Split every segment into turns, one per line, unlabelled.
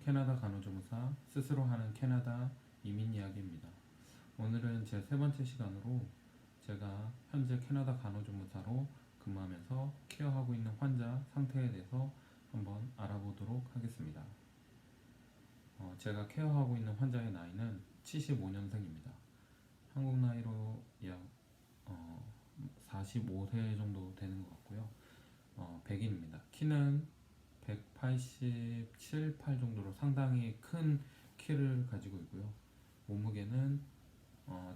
캐나다 간호조무사 스스로 하는 캐나다 이민 이야기입니다. 오늘은 제 세 번째 시간으로 제가 현재 캐나다 간호조무사로 근무하면서 케어하고 있는 환자 상태에 대해서 한번 알아보도록 하겠습니다. 제가 케어하고 있는 환자의 나이는 75년생입니다. 한국 나이로 약 45세 정도 되는 것 같고요. 백인입니다. 키는 187, 8 정도로 상당히 큰 키를 가지고 있고요. 몸무게는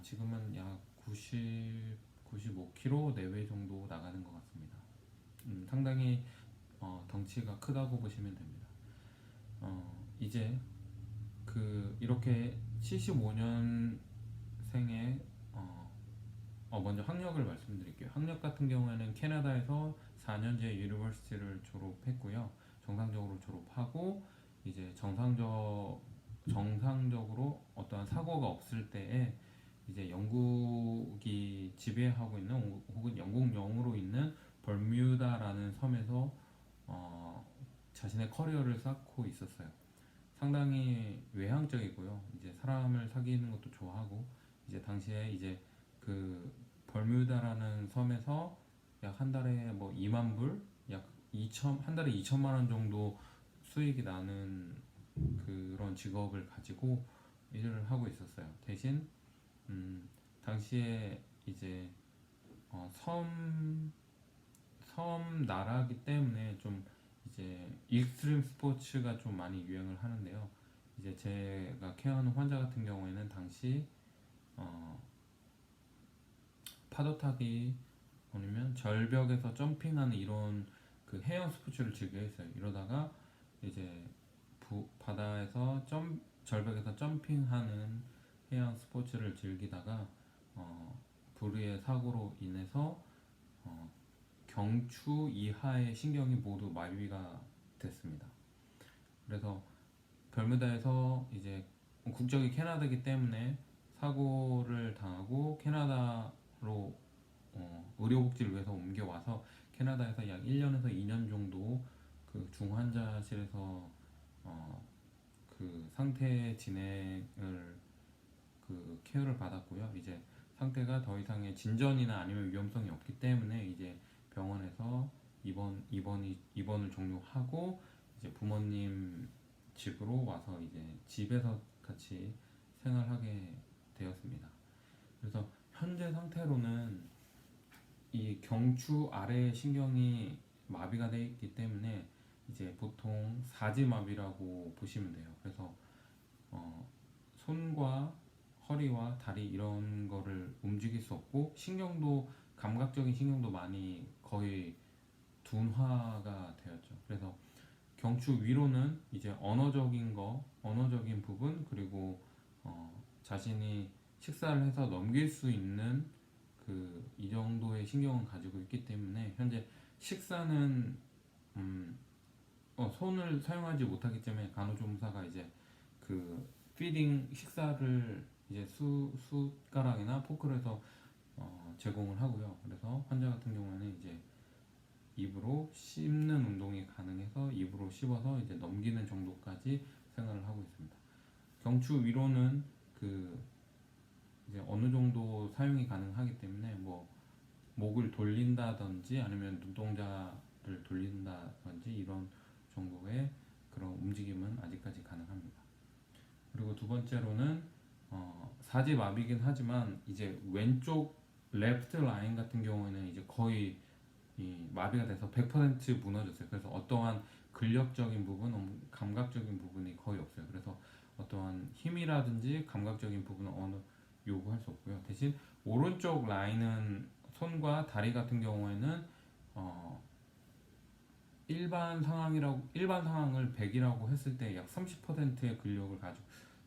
지금은 약 90, 95kg 내외 정도 나가는 것 같습니다. 상당히 덩치가 크다고 보시면 됩니다. 이제 이렇게 75년생의 먼저 학력을 말씀드릴게요. 학력 같은 경우에는 캐나다에서 4년제 유니버시티를 졸업했고요. 정상적으로 졸업하고 이제 정상적으로 어떠한 사고가 없을 때에 이제 영국이 지배하고 있는 혹은 영국령으로 있는 벌뮤다라는 섬에서 자신의 커리어를 쌓고 있었어요. 상당히 외향적이고요. 이제 사람을 사귀는 것도 좋아하고 이제 당시에 이제 벌뮤다라는 섬에서 약 한 달에 뭐 2만 불, 한 달에 2천만 원 정도 수익이 나는 그런 직업을 가지고 일을 하고 있었어요. 대신 당시에 이제 섬 나라기 때문에 좀 이제 익스트림 스포츠가 좀 많이 유행을 하는데요. 이제 제가 케어하는 환자 같은 경우에는 당시 파도 타기 아니면 절벽에서 점핑하는 이런 해양 스포츠를 즐겨 했어요. 이러다가 이제 바다에서 절벽에서 점핑하는 해양 스포츠를 즐기다가 불의의 사고로 인해서 경추 이하의 신경이 모두 마비가 됐습니다. 그래서 별무다에서 이제 국적이 캐나다이기 때문에 사고를 당하고 캐나다로 의료복지를 위해서 옮겨와서 캐나다에서 약 1년에서 2년 정도 중환자실에서 상태 진행을 케어를 받았고요. 이제 상태가 더 이상의 진전이나 아니면 위험성이 없기 때문에 이제 병원에서 입원을 종료하고 이제 부모님 집으로 와서 이제 집에서 같이 생활하게 되었습니다. 그래서 현재 상태로는 이 경추 아래 신경이 마비가 되어 있기 때문에 이제 보통 사지마비라고 보시면 돼요. 그래서 손과 허리와 다리 이런 거를 움직일 수 없고 감각적인 신경도 많이 거의 둔화가 되었죠. 그래서 경추 위로는 이제 언어적인 부분 그리고 자신이 식사를 해서 넘길 수 있는 이 정도의 신경을 가지고 있기 때문에 현재 식사는 손을 사용하지 못하기 때문에 간호조무사가 이제 피딩 식사를 이제 숟가락이나 포크로 해서 제공을 하고요. 그래서 환자 같은 경우에는 이제 입으로 씹는 운동이 가능해서 입으로 씹어서 이제 넘기는 정도까지 생활을 하고 있습니다. 경추 위로는 이제 어느 정도 사용이 가능하기 때문에 뭐 목을 돌린다든지 아니면 눈동자를 돌린다든지 이런 정도의 그런 움직임은 아직까지 가능합니다. 그리고 두 번째로는 사지마비긴 하지만 이제 왼쪽 레프트 라인 같은 경우에는 이제 거의 마비가 돼서 100% 무너졌어요. 그래서 어떠한 근력적인 부분, 감각적인 부분이 거의 없어요. 그래서 어떠한 힘이라든지 감각적인 부분은 요구할 수 없고요. 대신 오른쪽 라인은 손과 다리 같은 경우에는 일반 상황을 100이라고 했을 때 약 30%의 근력을 가지고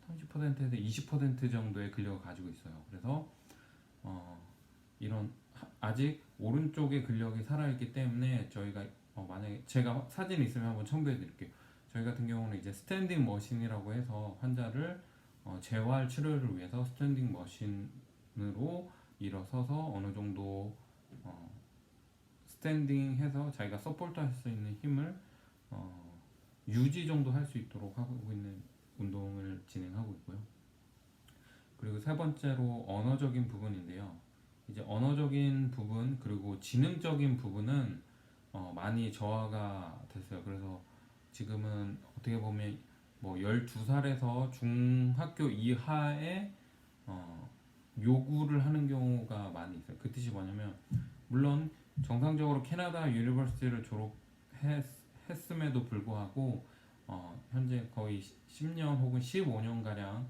30%에서 20% 정도의 근력을 가지고 있어요. 그래서 이런 아직 오른쪽의 근력이 살아있기 때문에 저희가 만약에 제가 사진 있으면 한번 첨부해 드릴게요. 저희 같은 경우는 이제 스탠딩 머신이라고 해서 환자를 재활 치료를 위해서 스탠딩 머신으로 일어서서 어느 정도 스탠딩 해서 자기가 서포트 할 수 있는 힘을 유지 정도 할 수 있도록 하고 있는 운동을 진행하고 있고요. 그리고 세 번째로 언어적인 부분인데요. 이제 언어적인 부분 그리고 지능적인 부분은 많이 저하가 됐어요. 그래서 지금은 어떻게 보면 뭐 12살에서 중학교 이하의 어, 요구를 하는 경우가 많이 있어요. 그 뜻이 뭐냐면 물론 정상적으로 캐나다 유니버시티를 졸업했음에도 불구하고 현재 거의 10년 혹은 15년 가량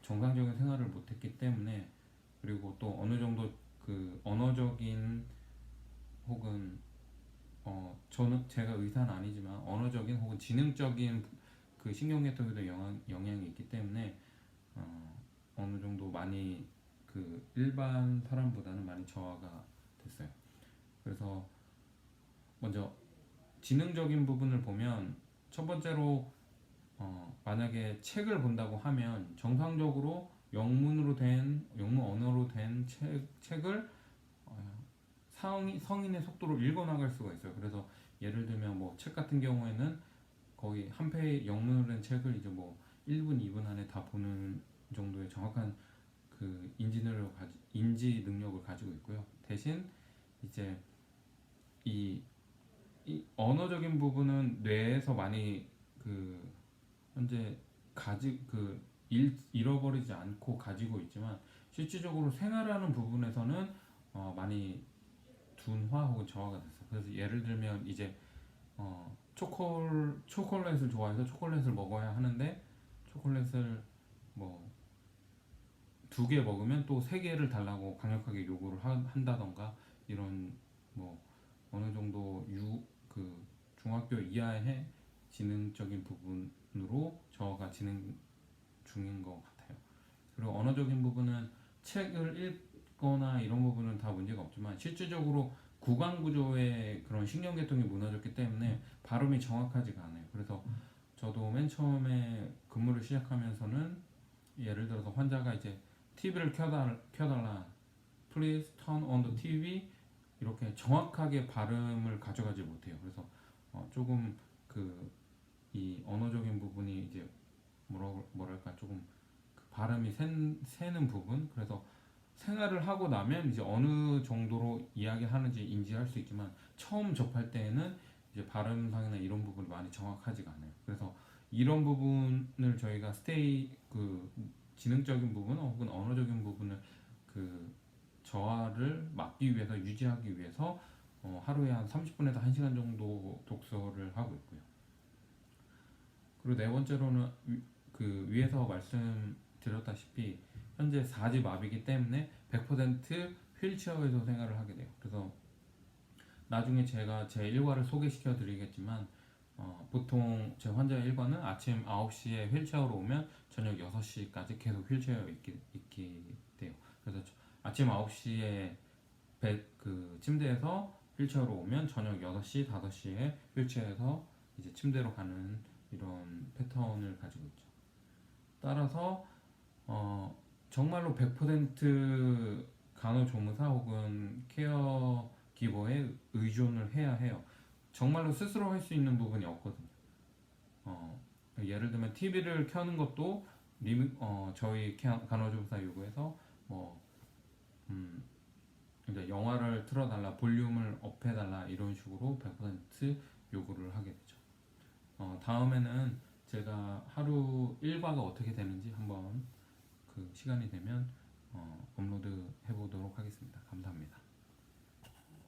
정상적인 생활을 못했기 때문에 그리고 또 어느 정도 그 언어적인 혹은 저는 제가 의사는 아니지만 언어적인 혹은 지능적인 그 신경계통에도 영향이 있기 때문에 어느 정도 많이 그 일반 사람보다는 많이 저하가 됐어요. 그래서 먼저 지능적인 부분을 보면 첫 번째로 만약에 책을 본다고 하면 정상적으로 영문 언어로 된 책을 성인의 속도로 읽어 나갈 수가 있어요. 그래서 예를 들면 뭐 책 같은 경우에는 거의 한 페이지 영문으로 된 책을 이제 뭐 1분, 2분 안에 다 보는 정도의 정확한 그 인지 능력을 가지고 있고요. 대신 이제 이, 이 언어적인 부분은 뇌에서 많이 그 현재 잃어버리지 않고 가지고 있지만 실질적으로 생활하는 부분에서는 많이 둔화 혹은 저하가 됐어요. 그래서 예를 들면 이제 초콜릿을 좋아해서 초콜릿을 먹어야 하는데 초콜릿을 뭐 2개 먹으면 또 3개를 달라고 강력하게 요구를 한다던가 이런 뭐 어느 정도 그 중학교 이하의 지능적인 부분으로 저가 진행 중인 것 같아요. 그리고 언어적인 부분은 책을 읽거나 이런 부분은 다 문제가 없지만 실질적으로 구강 구조의 그런 신경계통이 무너졌기 때문에 발음이 정확하지가 않아요. 그래서 저도 맨 처음에 근무를 시작하면서는 예를 들어서 환자가 이제 TV를 켜달라, please turn on the TV 이렇게 정확하게 발음을 가져가지 못해요. 그래서 조금 그 이 언어적인 부분이 이제 뭐랄까 조금 그 발음이 새는 부분 그래서 생활을 하고 나면 이제 어느 정도로 이야기하는지 인지할 수 있지만 처음 접할 때에는 이제 발음상이나 이런 부분이 많이 정확하지가 않아요. 그래서 이런 부분을 저희가 그 지능적인 부분 혹은 언어적인 부분을 그 저하를 막기 위해서 유지하기 위해서 하루에 한 30분에서 1시간 정도 독서를 하고 있고요. 그리고 네 번째로는 그 위에서 말씀드렸다시피 현재 4지 마비이기 때문에 100% 휠체어에서 생활을 하게 돼요. 그래서 나중에 제가 제 일과를 소개시켜 드리겠지만 보통 제 환자의 일과는 아침 9시에 휠체어로 오면 저녁 6시까지 계속 휠체어에 있게 돼요. 그래서 아침 9시에 그 침대에서 휠체어로 오면 저녁 6시, 5시에 휠체어에서 이제 침대로 가는 이런 패턴을 가지고 있죠. 따라서 정말로 100% 간호조무사 혹은 케어 기버에 의존을 해야 해요. 정말로 스스로 할 수 있는 부분이 없거든요. 예를 들면 TV를 켜는 것도 저희 간호조무사 요구에서 뭐 이제 영화를 틀어달라, 볼륨을 업해달라 이런 식으로 100% 요구를 하게 되죠. 다음에는 제가 하루 일과가 어떻게 되는지 한번 그 시간이 되면 업로드